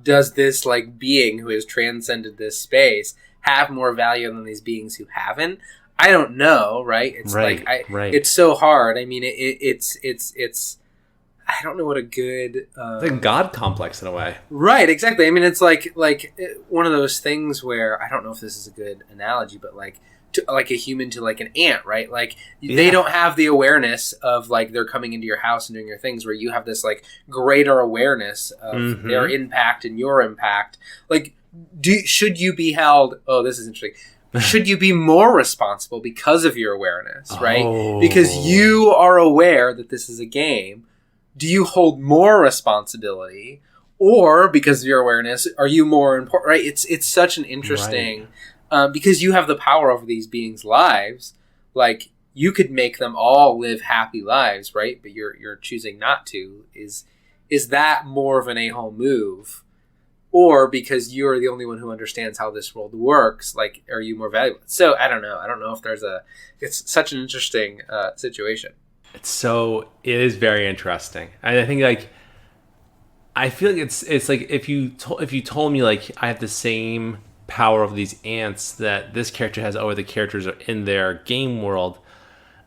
does this like being who has transcended this space have more value than these beings who haven't? I don't know, right? It's it's so hard. I mean, it's I don't know what a good It's like a God complex in a way. right, exactly. I mean, it's like one of those things where I don't know if this is a good analogy, but like like a human to like an ant, right? Like they don't have the awareness of like they're coming into your house and doing your things, where you have this like greater awareness of their impact and your impact. Like, should you be held? Oh, this is interesting. Should you be more responsible because of your awareness, right? Oh. Because you are aware that this is a game. Do you hold more responsibility, or because of your awareness, are you more important? Right? It's such an interesting because you have the power over these beings' lives. Like you could make them all live happy lives, right? But you're choosing not to. Is that more of an a-hole move, or because you're the only one who understands how this world works? Like, are you more valuable? So I don't know. I don't know if there's a. It's such an interesting situation. It is very interesting. And I think like I feel like it's like if you told me like I have the same power of these ants that this character has over the characters in their game world,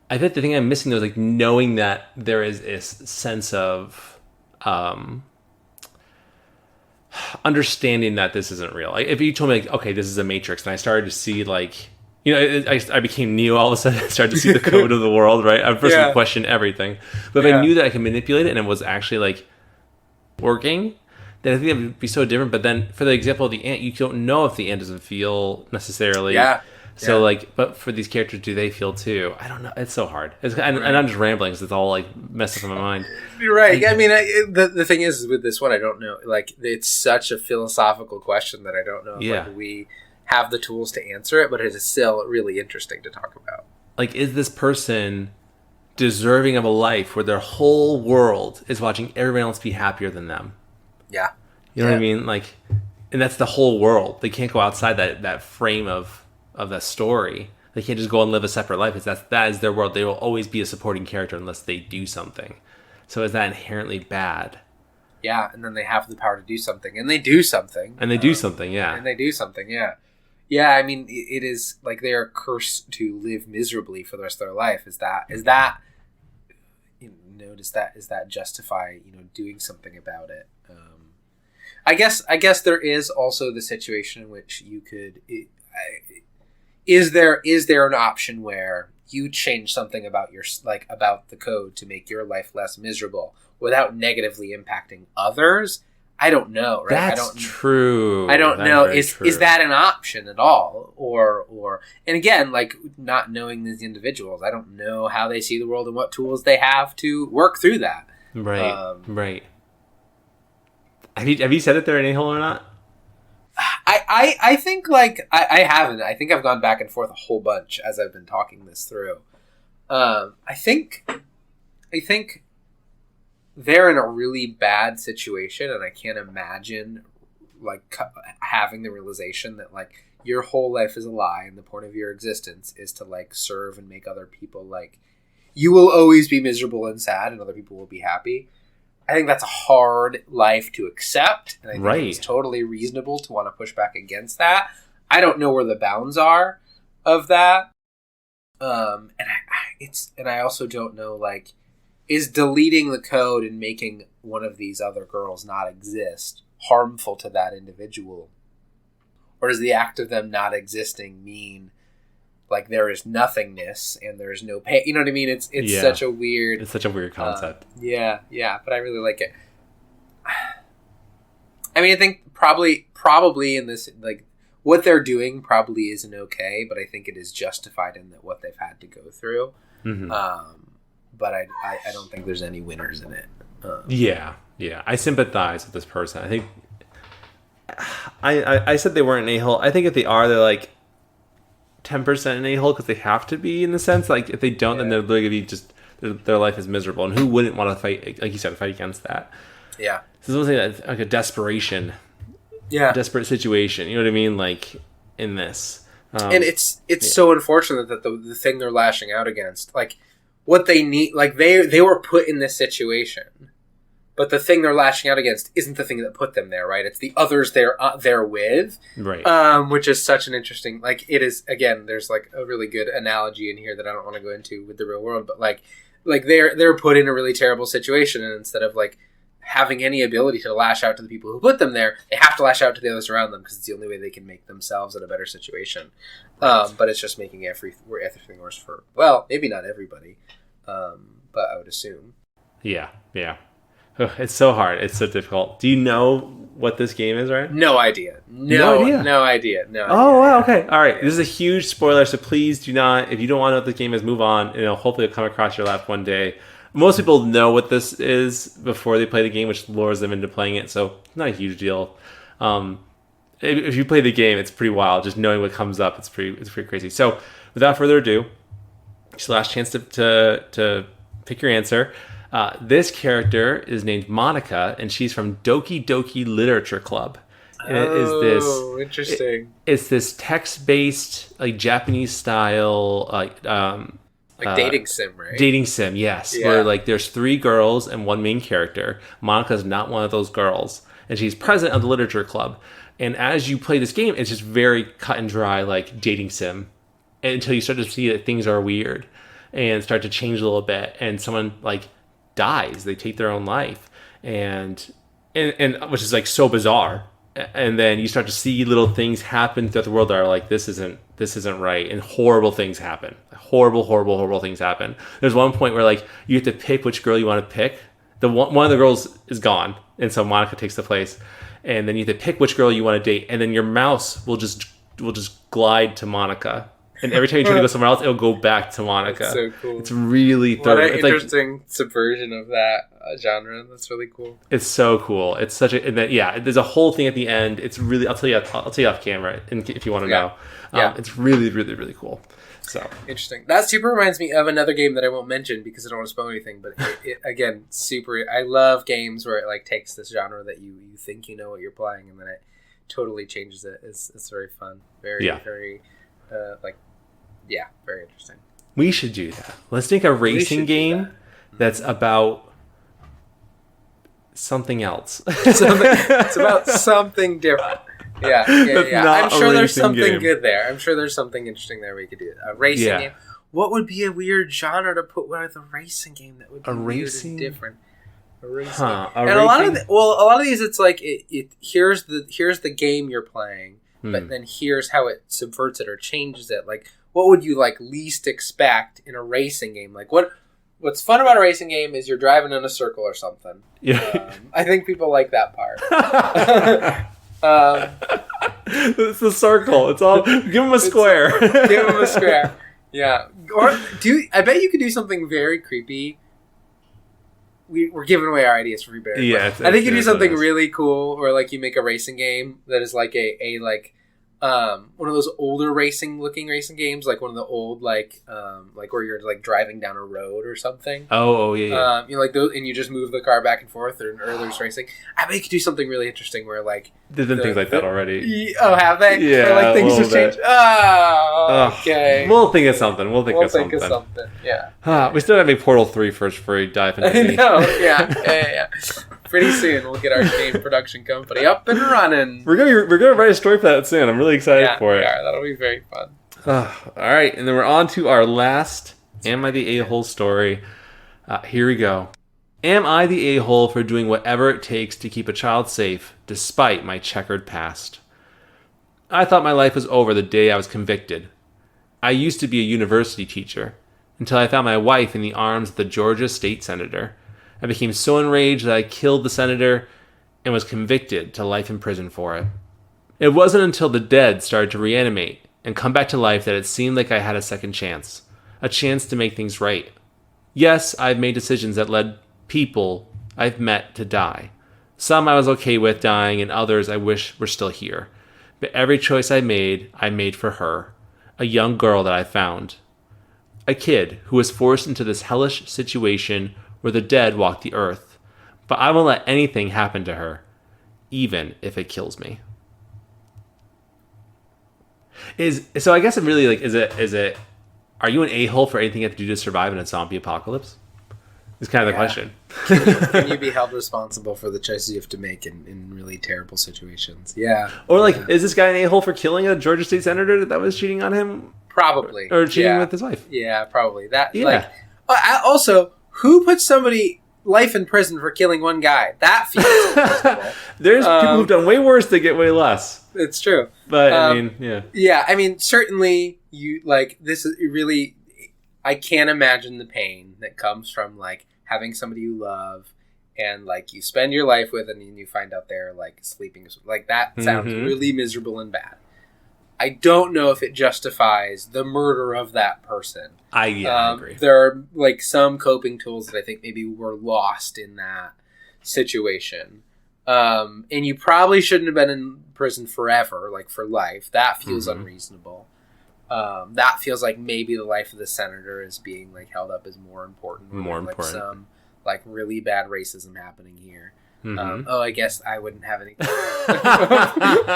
I think the thing I'm missing though is like knowing that there is a sense of understanding that this isn't real. Like if you told me like, okay, this is a matrix, and I started to see like, you know, I became Neo all of a sudden. I started to see the code of the world, right? I first would question everything. But if I knew that I could manipulate it and it was actually like working, then I think it would be so different. But then for the example of the ant, you don't know if the ant doesn't feel necessarily. Yeah. So like, but for these characters, do they feel too? I don't know. It's so hard. And I'm just rambling because it's all like messed up in my mind. You're right. I mean, the thing is with this one, I don't know. Like, it's such a philosophical question that I don't know if like, we have the tools to answer it, but it is still really interesting to talk about. Like, is this person deserving of a life where their whole world is watching everyone else be happier than them? Yeah. You know what I mean? Like, and that's the whole world. They can't go outside that frame of that story. They can't just go and live a separate life. Because that is their world. They will always be a supporting character unless they do something. So is that inherently bad? Yeah, and then they have the power to do something. And they do something. And they do something, yeah. And they do something, yeah. Yeah, I mean, it is like they are cursed to live miserably for the rest of their life. Is that you know, does that justify, you know, doing something about it? I guess there is also the situation in which you could. Is there an option where you change something about about the code to make your life less miserable without negatively impacting others? I don't know, right? That's true. I don't know. Is that an option at all? Or and again, like not knowing these individuals, I don't know how they see the world and what tools they have to work through that. Right. Right. Have you said that they're an a-hole or not? I think like I haven't. I think I've gone back and forth a whole bunch as I've been talking this through. I think they're in a really bad situation, and I can't imagine like having the realization that like your whole life is a lie and the point of your existence is to like serve and make other people like you will always be miserable and sad and other people will be happy. I think that's a hard life to accept, and I think it's totally reasonable to want to push back against that. I don't know where the bounds are of that, and I also don't know like, is deleting the code and making one of these other girls not exist harmful to that individual, or does the act of them not existing mean like there is nothingness and there is no pain? You know what I mean? It's such a weird... It's such a weird concept. Yeah, but I really like it. I mean, I think probably in this, like, what they're doing probably isn't okay, but I think it is justified in that what they've had to go through. Mm-hmm. But I don't think there's any winners in it. Yeah. I sympathize with this person. I think... I said they weren't an a-hole. I think if they are, they're like 10% an a-hole because they have to be, in the sense like if they don't, then they're literally gonna be just their life is miserable, and who wouldn't want to fight, like you said, fight against that? Yeah. So it's that's like a desperate situation. You know what I mean? Like in this, and it's so unfortunate that the thing they're lashing out against, like what they need, like they were put in this situation. But the thing they're lashing out against isn't the thing that put them there, right? It's the others they're with, right? Which is such an interesting, like it is. Again, there's like a really good analogy in here that I don't want to go into with the real world, but like like they're put in a really terrible situation, and instead of like having any ability to lash out to the people who put them there, they have to lash out to the others around them because it's the only way they can make themselves in a better situation. But it's just making everything worse for, well, maybe not everybody, but I would assume. Yeah. It's so hard. It's so difficult. Do you know what this game is, right? No idea. No idea. Oh, wow. Okay. All right. This is a huge spoiler, so please do not, if you don't want to know what the game is, move on. Hopefully it'll come across your lap one day. Most people know what this is before they play the game, which lures them into playing it, so it's not a huge deal. If you play the game, it's pretty wild. Just knowing what comes up, it's pretty crazy. So, without further ado, it's the last chance to pick your answer. This character is named Monica, and she's from Doki Doki Literature Club. And interesting. It's this text-based, like Japanese style, like dating sim, right? Dating sim, yes. Yeah. Where like there's 3 girls and 1 main character. Monica's not one of those girls, and she's president of the literature club. And as you play this game, it's just very cut and dry, like dating sim, until you start to see that things are weird and start to change a little bit. And someone like dies; they take their own life, and which is like so bizarre. And then you start to see little things happen throughout the world that are like, this isn't right, and horrible things happen. Horrible things happen. There's one point where like you have to pick which girl you want to pick. One of the girls is gone, and so Monica takes the place. And then you have to pick which girl you want to date, and then your mouse will just glide to Monica. And every time you try to go somewhere else, it'll go back to Monica. That's so cool. It's really what an interesting subversion of that genre. That's really cool. It's so cool. It's such a there's a whole thing at the end. It's really I'll tell you off camera if you want to know. It's really, really, really cool. So interesting. That super reminds me of another game that I won't mention because I don't want to spoil anything. But it again, super. I love games where it like takes this genre that you think you know what you're playing, and then it totally changes it. It's very fun. Very very very interesting. We should do that. Let's make a racing game that's about something else. It's about something different. Yeah. I'm sure there's something good there. I'm sure there's something interesting there we could do. A racing game. What would be a weird genre to put with a racing game that would be weird and different? A racing game. A lot of these, it's like here's the game you're playing, but then here's how it subverts it or changes it. Like, what would you like least expect in a racing game? Like, what's fun about a racing game is you're driving in a circle or something. Yeah, I think people like that part. It's the circle. It's all. Give them a square. Give them a square. Yeah. Or I bet you could do something very creepy. We're giving away our ideas for free bear. Yeah, I think you do something really cool, where like you make a racing game that is like a one of those older looking racing games, like one of the old like where you're like driving down a road or something. Oh yeah. You know, like those, and you just move the car back and forth, or there's racing. I bet you could do something really interesting where like there's been things like that already. Oh, have they? Yeah, or, like things have changed. Oh, okay. We'll think of something. We'll think of something. Yeah. We still have a Portal 3 first before we dive into it. I know. Yeah. Pretty soon we'll get our game production company up and running. We're gonna write a story for that soon. I'm really excited for it. Yeah, that'll be very fun. All right, and then we're on to our last Am I the A-hole story. Here we go. Am I the a-hole for doing whatever it takes to keep a child safe despite my checkered past? I thought my life was over the day I was convicted. I used to be a university teacher until I found my wife in the arms of the Georgia state senator. I became so enraged that I killed the senator and was convicted to life in prison for it. It wasn't until the dead started to reanimate and come back to life that it seemed like I had a second chance. A chance to make things right. Yes, I've made decisions that led people I've met to die. Some I was okay with dying, and others I wish were still here. But every choice I made for her. A young girl that I found. A kid who was forced into this hellish situation where the dead walk the earth. But I won't let anything happen to her, even if it kills me. So I guess it really is it are you an a-hole for anything you have to do to survive in a zombie apocalypse? Is kind of the question. Can you be held responsible for the choices you have to make in really terrible situations? Yeah. Or is this guy an a-hole for killing a Georgia state senator that was cheating on him? Probably. Or cheating with his wife? Yeah, probably. That Also, who puts somebody life in prison for killing one guy? That feels unreasonable. There's people who've done way worse to get way less. It's true. But, I mean, yeah. Yeah, I mean, certainly, you, like, this is really... I can't imagine the pain that comes from, like, having somebody you love and, like, you spend your life with and you find out they're, like, sleeping. Like, that sounds really miserable and bad. I don't know if it justifies the murder of that person. I agree. There are, like, some coping tools that I think maybe were lost in that situation. And you probably shouldn't have been in prison forever, like, for life. That feels unreasonable. That feels like maybe the life of the senator is being, like, held up as more important. Like, some, like, really bad racism happening here. I guess I wouldn't have any.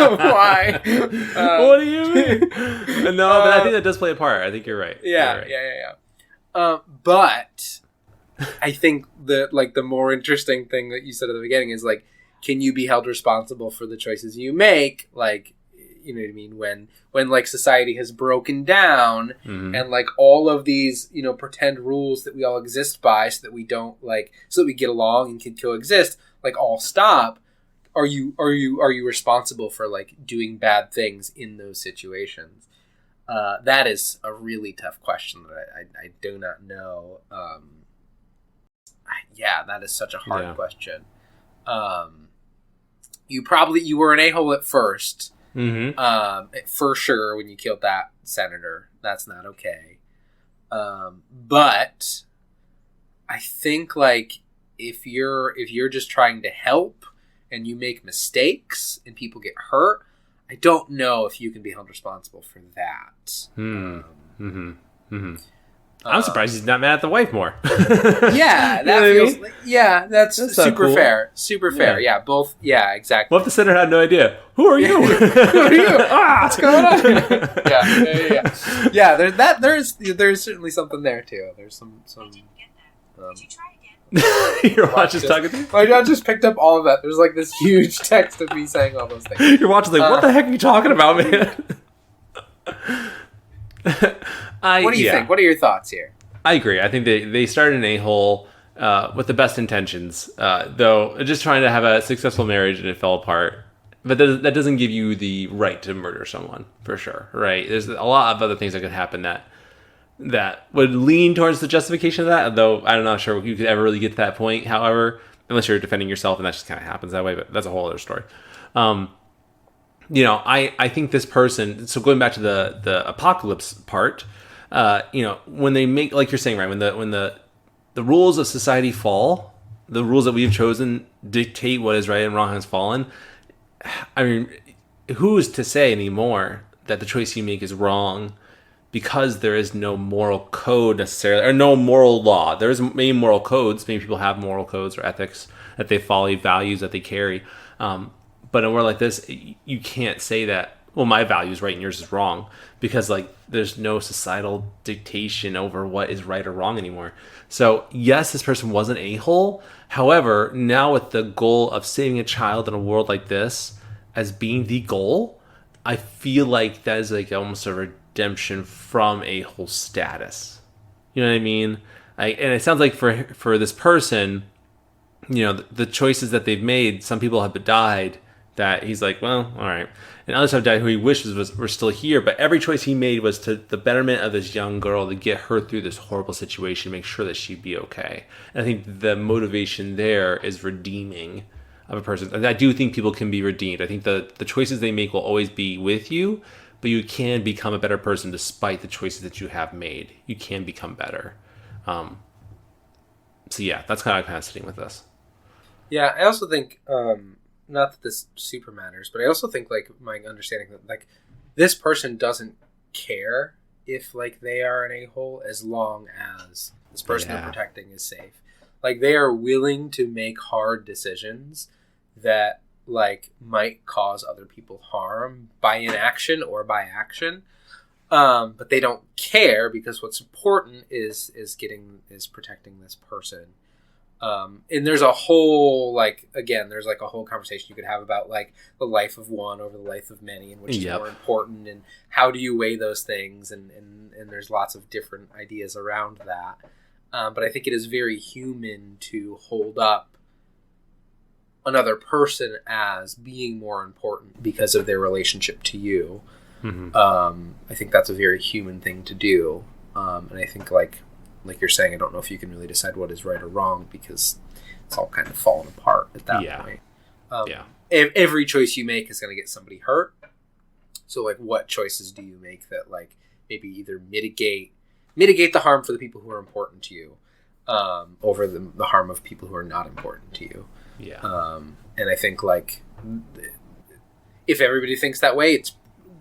Why? What do you mean? No, but I think that does play a part. I think you're right. Yeah. But I think the more interesting thing that you said at the beginning is, like, can you be held responsible for the choices you make? Like, you know what I mean? When like society has broken down and like all of these, you know, pretend rules that we all exist by so that we don't so that we get along and can coexist, like all stop. Are you responsible for like doing bad things in those situations? That is a really tough question that I do not know. That is such a hard question. You were an a-hole at first. For sure, when you killed that senator, that's not okay. But I think like if you're just trying to help and you make mistakes and people get hurt, I don't know if you can be held responsible for that. I'm surprised he's not mad at the wife more. Yeah, that feels. That's super cool. Fair. Super fair. Yeah, both. Yeah, exactly. What if the senator had no idea? Who are you? Who are you? What's going on? Yeah. There's certainly something there too. There's some. Did you try again? Your watch is talking to you? My dad just picked up all of that. There's like this huge text of me saying all those things. Your watch is like, what the heck are you talking about, man? What do you think? What are your thoughts here? I agree. I think they started an a-hole with the best intentions, though just trying to have a successful marriage and it fell apart. But that doesn't give you the right to murder someone, for sure, right? There's a lot of other things that could happen that would lean towards the justification of that, though I'm not sure you could ever really get to that point, however, unless you're defending yourself, and that just kind of happens that way, but that's a whole other story. I think this person, so going back to the apocalypse part, when they make, like you're saying, right, when the rules of society fall, the rules that we've chosen dictate what is right and wrong has fallen. I mean, who is to say anymore that the choice you make is wrong because there is no moral code necessarily, or no moral law? There is many moral codes. Many people have moral codes or ethics that they follow, values that they carry. But in a world like this, you can't say that, well, my value is right and yours is wrong, because like there's no societal dictation over what is right or wrong anymore. So yes, this person was an a-hole. However, now with the goal of saving a child in a world like this as being the goal, I feel like that is like almost a redemption from a-hole status. You know what I mean? And it sounds like for this person, the choices that they've made, some people have died that he's like, well, all right. And others have died who he wishes were still here. But every choice he made was to the betterment of this young girl, to get her through this horrible situation, make sure that she'd be okay. And I think the motivation there is redeeming of a person. And I do think people can be redeemed. I think the choices they make will always be with you, but you can become a better person despite the choices that you have made. You can become better. So yeah, that's kind of sitting with this. Yeah, I also think... not that this super matters, but I also think, like, my understanding that, like, this person doesn't care if, like, they are an a-hole as long as this person they're protecting is safe. Like, they are willing to make hard decisions that, like, might cause other people harm by inaction or by action. But they don't care because what's important is protecting this person. And there's a whole, like, again, there's like a whole conversation you could have about like the life of one over the life of many and which is more important and how do you weigh those things and there's lots of different ideas around that. But I think it is very human to hold up another person as being more important because of their relationship to you. Mm-hmm. I think that's a very human thing to do. And I think like you're saying, I don't know if you can really decide what is right or wrong because it's all kind of fallen apart at that point. Every choice you make is going to get somebody hurt. So like what choices do you make that like maybe either mitigate the harm for the people who are important to you over the harm of people who are not important to you. Yeah. And I think like if everybody thinks that way, it's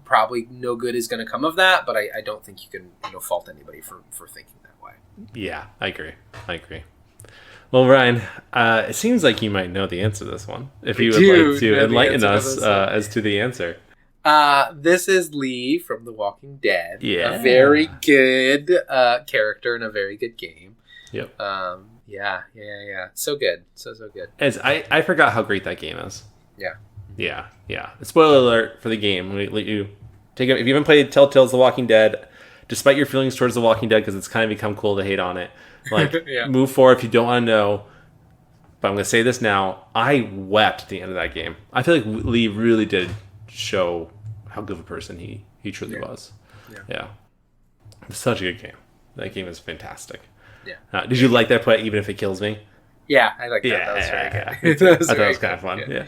probably no good is going to come of that. But I don't think you can fault anybody for thinking that way. Yeah, I agree. Well, Ryan, it seems like you might know the answer to this one. If you would like to enlighten us as to the answer. This is Lee from The Walking Dead. Yeah. A very good character in a very good game. Yep. Yeah. So good. So good. As I forgot how great that game is. Yeah. Yeah. Spoiler alert for the game. We let you take it. If you haven't played Telltale's The Walking Dead, despite your feelings towards The Walking Dead, because it's kind of become cool to hate on it, like move forward if you don't want to know. But I'm going to say this now. I wept at the end of that game. I feel like Lee really did show how good of a person he truly was. Yeah. It's such a good game. That game is fantastic. Yeah. Did you like that play, even if it kills me? Yeah, I like that. That was very good. I thought it was kind of fun. Yeah.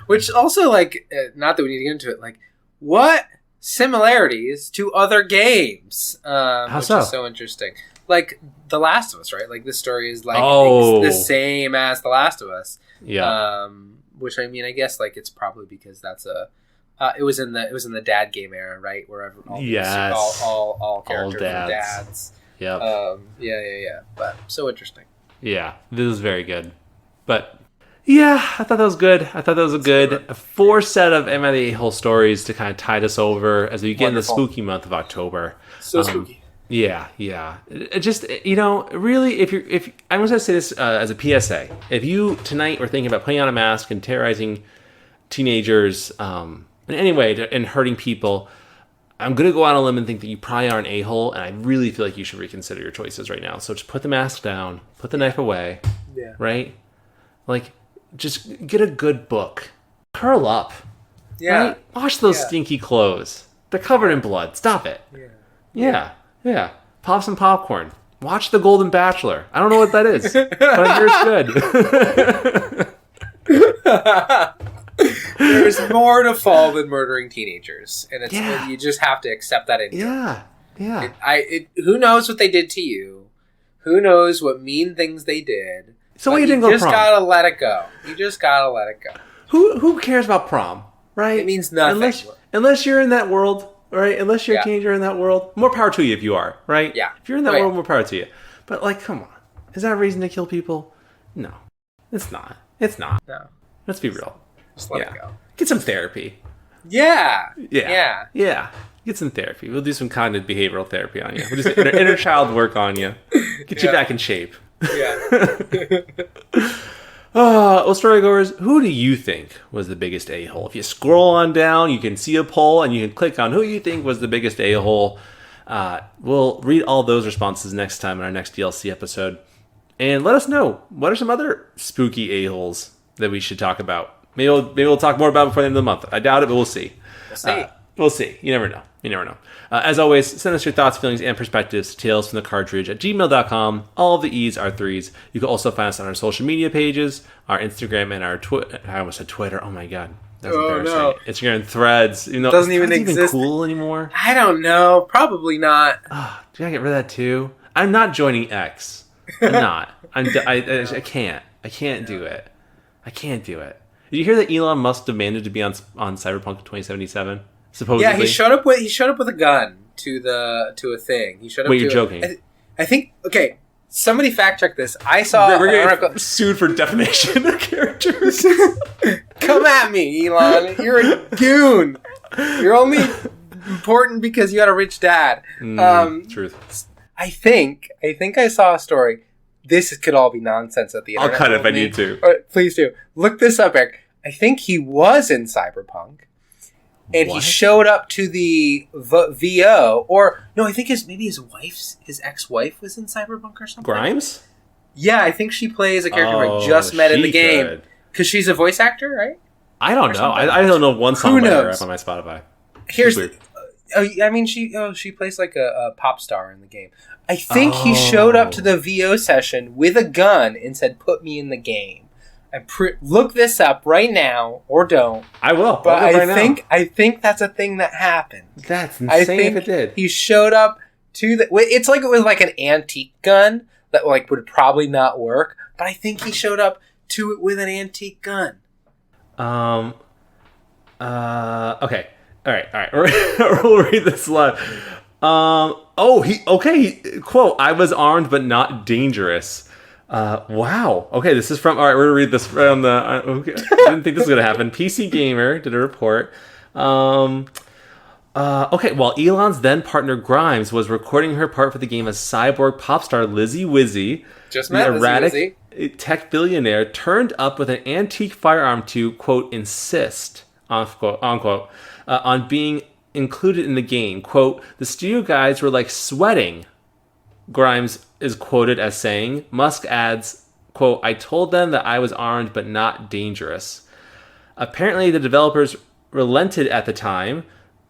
Which also, like, not that we need to get into it, like, what similarities to other games? How which so? is so interesting. Like, The Last of Us, right? Like, this story is, like, the same as The Last of Us. Yeah. Which, I mean, I guess, like, it's probably because that's it was in the dad game era, right? Where all characters were dads. Yep. Yeah. But so interesting. Yeah, this is very good. But yeah, I thought that was good. I thought that was a good 4 set of Am I the A-hole stories to kind of tide us over as we get in the spooky month of October. So spooky. Yeah. It just, really, if I'm going to say this as a PSA. If you tonight were thinking about putting on a mask and terrorizing teenagers in any way and hurting people, I'm going to go out on a limb and think that you probably are an a-hole, and I really feel like you should reconsider your choices right now. So just put the mask down, put the knife away, right? Like, just get a good book. Curl up. Yeah. Right? Wash those stinky clothes. They're covered in blood. Stop it. Yeah. Pop some popcorn. Watch The Golden Bachelor. I don't know what that is, but I hear it's good. There's more to fall than murdering teenagers, and it's you just have to accept that. Yeah. Who knows what they did to you? Who knows what mean things they did? So you didn't go prom. Gotta let it go. You just gotta let it go. Who cares about prom, right? It means nothing unless you're in that world, right? Unless you're a teenager in that world, more power to you if you are, right? Yeah. If you're in that world, more power to you. But like, come on, is that a reason to kill people? No, it's not. No. Let's be real. Just let it go. Get some therapy. Yeah. Get some therapy. We'll do some cognitive behavioral therapy on you. We'll just inner child work on you. Get you back in shape. Yeah. Well, storygoers, who do you think was the biggest a-hole? If you scroll on down, you can see a poll, and you can click on who you think was the biggest a-hole. We'll read all those responses next time in our next DLC episode. And let us know, what are some other spooky a-holes that we should talk about? Maybe we'll talk more about it before the end of the month. I doubt it, but we'll see. We'll see. You never know. As always, send us your thoughts, feelings, and perspectives to talesfromthecartridge@gmail.com. All of the E's are 3s. You can also find us on our social media pages, our Instagram and our Twitter. I almost said Twitter. Oh my god. That's embarrassing. No. Instagram and Threads. You know, doesn't even exist. Even cool anymore? I don't know. Probably not. Do I get rid of that too? I'm not joining X. I'm not. I can't. I can't do it. Did you hear that Elon Musk demanded to be on Cyberpunk 2077? Supposedly. Yeah, he showed up with a gun to a thing. He showed up. Wait, you're joking? I think. Okay, somebody fact check this. I saw. We're getting sued for defamation of characters. Come at me, Elon. You're a goon. You're only important because you had a rich dad. Truth. I think I saw a story. This could all be nonsense at the internet. I'll cut it if I need to. Please do. Look this up, Eric. I think he was in Cyberpunk. and he showed up to the VO, or no, I think his ex-wife was in Cyberpunk or something. Grimes? Yeah, I think she plays a character who I just met in the game because she's a voice actor, right? I don't know. I don't know one song by her up on my Spotify. She plays like a pop star in the game. I think he showed up to the VO session with a gun and said, "Put me in the game." Look this up right now, or don't. I will. But I think that's a thing that happened. That's insane if it did. He showed up to the... It's like it was like an antique gun that like would probably not work, but I think he showed up to it with an antique gun. Okay. All right. We'll read this line. Quote, "I was armed but not dangerous." Wow. Okay, this is from... All right, we're going to read this from the... okay. I didn't think this was going to happen. PC Gamer did a report. Okay, while Elon's then partner Grimes was recording her part for the game as cyborg pop star Lizzie Wizzy, the erratic tech billionaire turned up with an antique firearm to, quote, insist, unquote, on being included in the game. Quote, "The studio guys were like sweating," Grimes is quoted as saying. Musk adds, quote, "I told them that I was armed but not dangerous." Apparently, the developers relented at the time,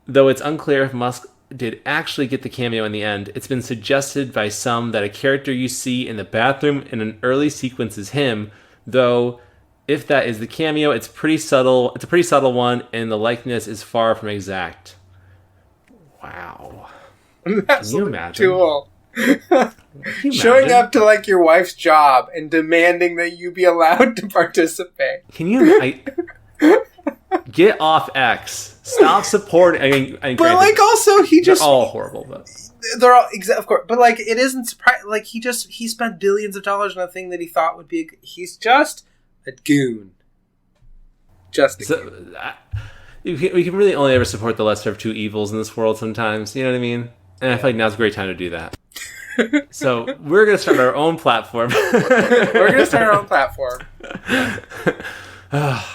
though it's unclear if Musk did actually get the cameo in the end. It's been suggested by some that a character you see in the bathroom in an early sequence is him, though if that is the cameo, it's pretty subtle. It's a pretty subtle one, and the likeness is far from exact. Wow. That's Can you imagine? Cool. Showing up to like your wife's job and demanding that you be allowed to participate. Can you get off X? Stop supporting. But granted, like, also they're all horrible, but they're all of course. But like, it isn't surprising. Like, he spent billions of dollars on a thing that he thought would be. He's just a goon. Goon. We can really only ever support the lesser of two evils in this world sometimes. You know what I mean? And I feel like now's a great time to do that. So we're going to start our own platform.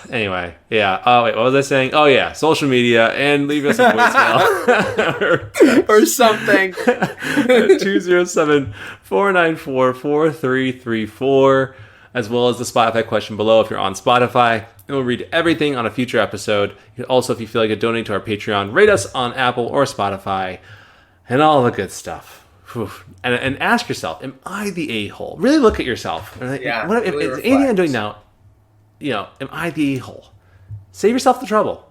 Anyway, yeah. Oh, wait, what was I saying? Oh, yeah. Social media, and leave us a voicemail. or something. 207-494-4334, as well as the Spotify question below if you're on Spotify. And we'll read everything on a future episode. Also, if you feel like a donate to our Patreon, rate us on Apple or Spotify, and all the good stuff. And ask yourself, am I the a-hole? Really look at yourself. Yeah, what if anything I'm doing now, am I the a-hole? Save yourself the trouble.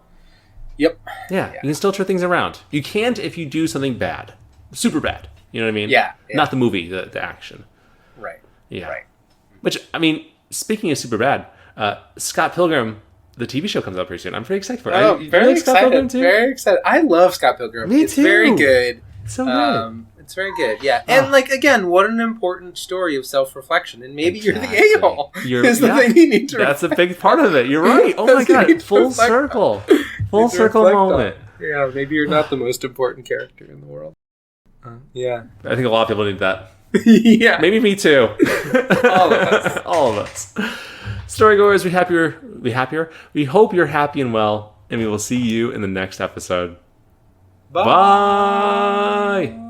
Yep. Yeah, you can still turn things around. You can't if you do something bad. Super bad. You know what I mean? Yeah. Not the movie, the action. Right. Yeah. Right. Which, I mean, speaking of super bad, Scott Pilgrim, the TV show, comes out pretty soon. I'm pretty excited for it. Oh, very excited. Scott Pilgrim too? Very excited. I love Scott Pilgrim. Me too. It's very good. It's so good. It's very good, yeah. And, again, what an important story of self-reflection. And maybe you're the a-hole. Is the thing you need to That's a big part of it. You're right. Oh, my God. Full circle. Full circle moment. Yeah, maybe you're not the most important character in the world. Yeah. I think a lot of people need that. Yeah. Maybe me too. All of us. All of us. Storygoers, we hope you're happy and well, and we will see you in the next episode. Bye.